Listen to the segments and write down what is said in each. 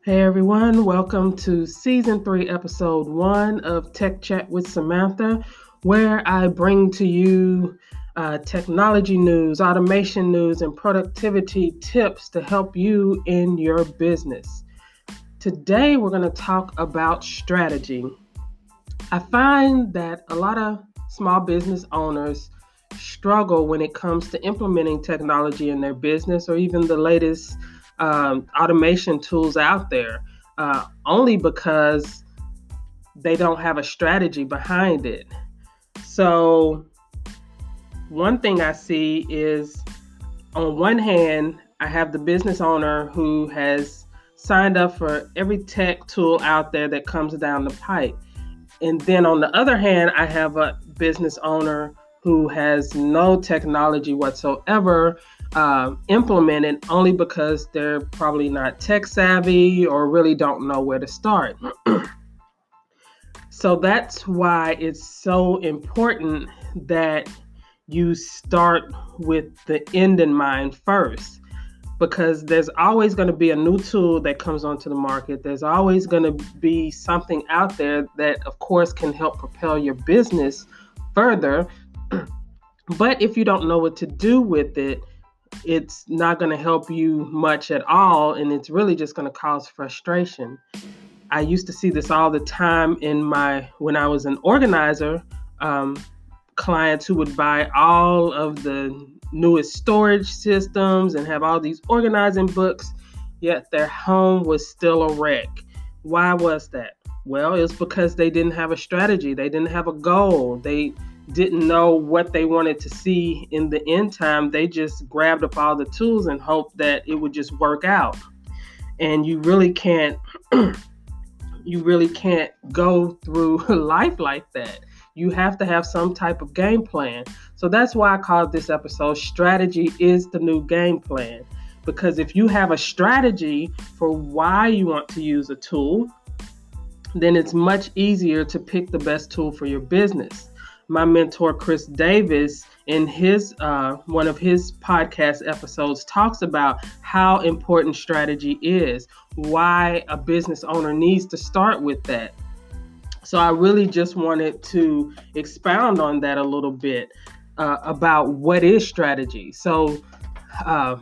Hey everyone, welcome to Season 3, Episode 1 of Tech Chat with Samantha, where I bring to you technology news, automation news, and productivity tips to help you in your business. Today, we're going to talk about strategy. I find that a lot of small business owners struggle when it comes to implementing technology in their business or even the latest automation tools out there, only because they don't have a strategy behind it. So, one thing I see is on one hand, I have the business owner who has signed up for every tech tool out there that comes down the pipe. And then on the other hand, I have a business owner who has no technology whatsoever implemented, only because they're probably not tech savvy or really don't know where to start. So that's why it's so important that you start with the end in mind first, because there's always going to be a new tool that comes onto the market. There's always going to be something out there that, of course, can help propel your business further. But if you don't know what to do with it, it's not going to help you much at all, and it's really just going to cause frustration. I used to see this all the time when I was an organizer. Clients who would buy all of the newest storage systems and have all these organizing books, yet their home was still a wreck. Why was that? Well, it's because they didn't have a strategy. They didn't have a goal. They didn't know what they wanted to see in the end time. They just grabbed up all the tools and hoped that it would just work out. And you really can't go through life like that. You have to have some type of game plan. So that's why I called this episode Strategy is the New Game Plan. Because if you have a strategy for why you want to use a tool, then it's much easier to pick the best tool for your business. My mentor, Chris Davis, in one of his podcast episodes, talks about how important strategy is, why a business owner needs to start with that. So I really just wanted to expound on that a little bit, about what is strategy. So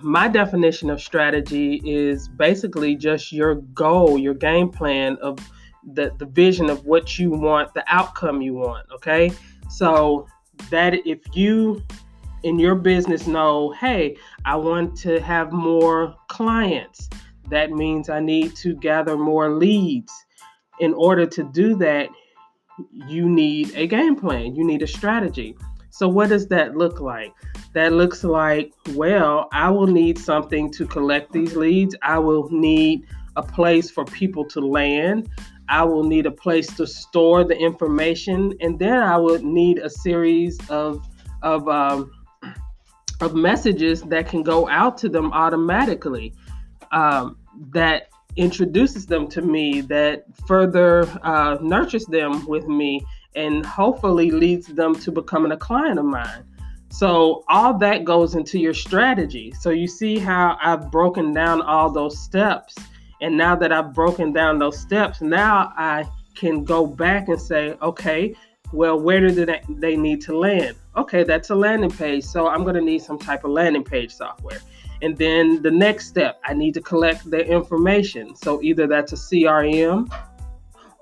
my definition of strategy is basically just your goal, your game plan of the vision of what you want, the outcome you want. Okay. So that if you in your business know, hey, I want to have more clients, that means I need to gather more leads. In order to do that, you need a game plan. You need a strategy. So what does that look like? That looks like, well, I will need something to collect these leads. I will need a place for people to land. I will need a place to store the information. And then I would need a series of messages that can go out to them automatically, that introduces them to me, that further nurtures them with me, and hopefully leads them to becoming a client of mine. So all that goes into your strategy. So you see how I've broken down all those steps. And now that I've broken down those steps, now I can go back and say, okay, well, where do they need to land? Okay, that's a landing page. So I'm going to need some type of landing page software. And then the next step, I need to collect their information. So either that's a CRM,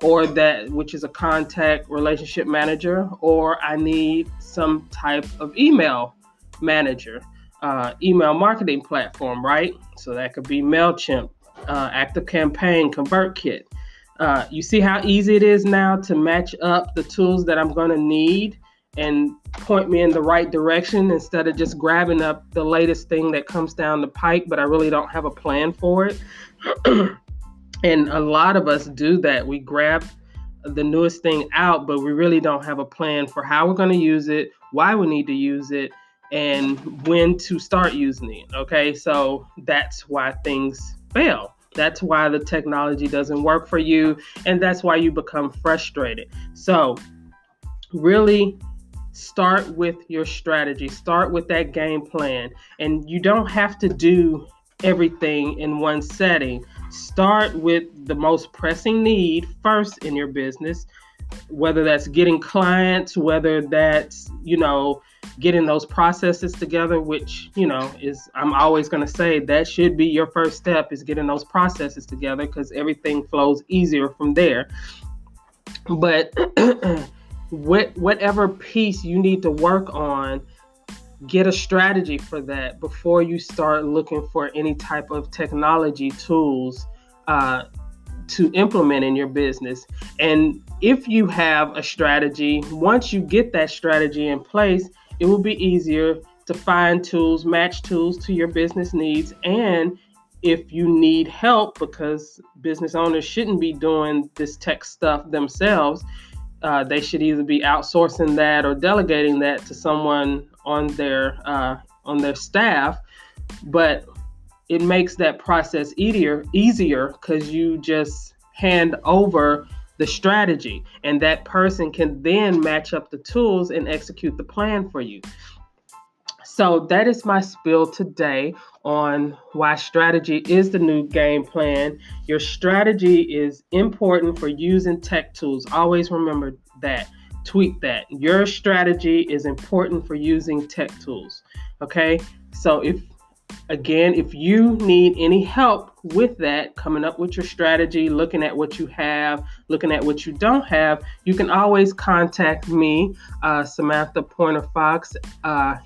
or that which is a contact relationship manager, or I need some type of email manager, email marketing platform, right? So that could be MailChimp, ActiveCampaign, ConvertKit. You see how easy it is now to match up the tools that I'm going to need and point me in the right direction, instead of just grabbing up the latest thing that comes down the pike, but I really don't have a plan for it. And a lot of us do that. We grab the newest thing out, but we really don't have a plan for how we're going to use it, why we need to use it, and when to start using it. Okay, so that's why things fail. That's why the technology doesn't work for you, and that's why you become frustrated. So really start with your strategy. Start with that game plan. And you don't have to do everything in one setting. Start with the most pressing need first in your business, whether that's getting clients, whether that's, getting those processes together, which, is, I'm always going to say that should be your first step, is getting those processes together, because everything flows easier from there. But whatever piece you need to work on, get a strategy for that before you start looking for any type of technology tools to implement in your business. And if you have a strategy, once you get that strategy in place, it will be easier to find tools, match tools to your business needs. And if you need help, because business owners shouldn't be doing this tech stuff themselves, they should either be outsourcing that or delegating that to someone on their staff. But it makes that process easier because you just hand over the strategy, and that person can then match up the tools and execute the plan for you. So that is my spiel today on why strategy is the new game plan. Your strategy is important for using tech tools. Always remember that. Tweak that. Your strategy is important for using tech tools. Okay? So if you need any help with that, coming up with your strategy, looking at what you have, looking at what you don't have, you can always contact me, Samantha Pointer Fox.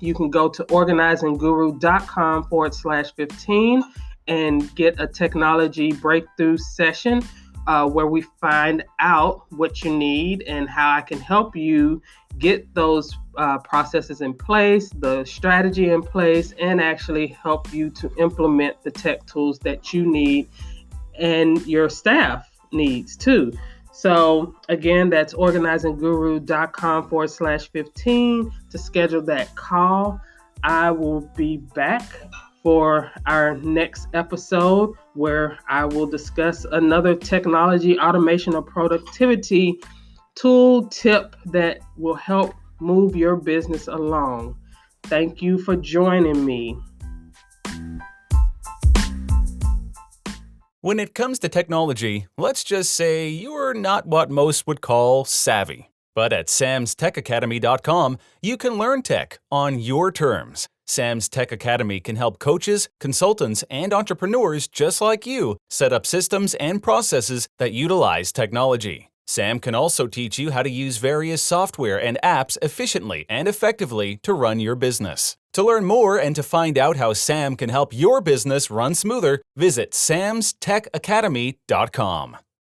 You can go to organizingguru.com/15 and get a technology breakthrough session where we find out what you need and how I can help you get those processes in place, the strategy in place, and actually help you to implement the tech tools that you need and your staff needs too. So again, that's organizingguru.com/15 to schedule that call. I will be back for our next episode where I will discuss another technology, automation, or productivity tool tip that will help move your business along. Thank you for joining me. When it comes to technology, let's just say you're not what most would call savvy. But at samstechacademy.com, you can learn tech on your terms. Sam's Tech Academy can help coaches, consultants, and entrepreneurs just like you set up systems and processes that utilize technology. Sam can also teach you how to use various software and apps efficiently and effectively to run your business. To learn more and to find out how Sam can help your business run smoother, visit samstechacademy.com.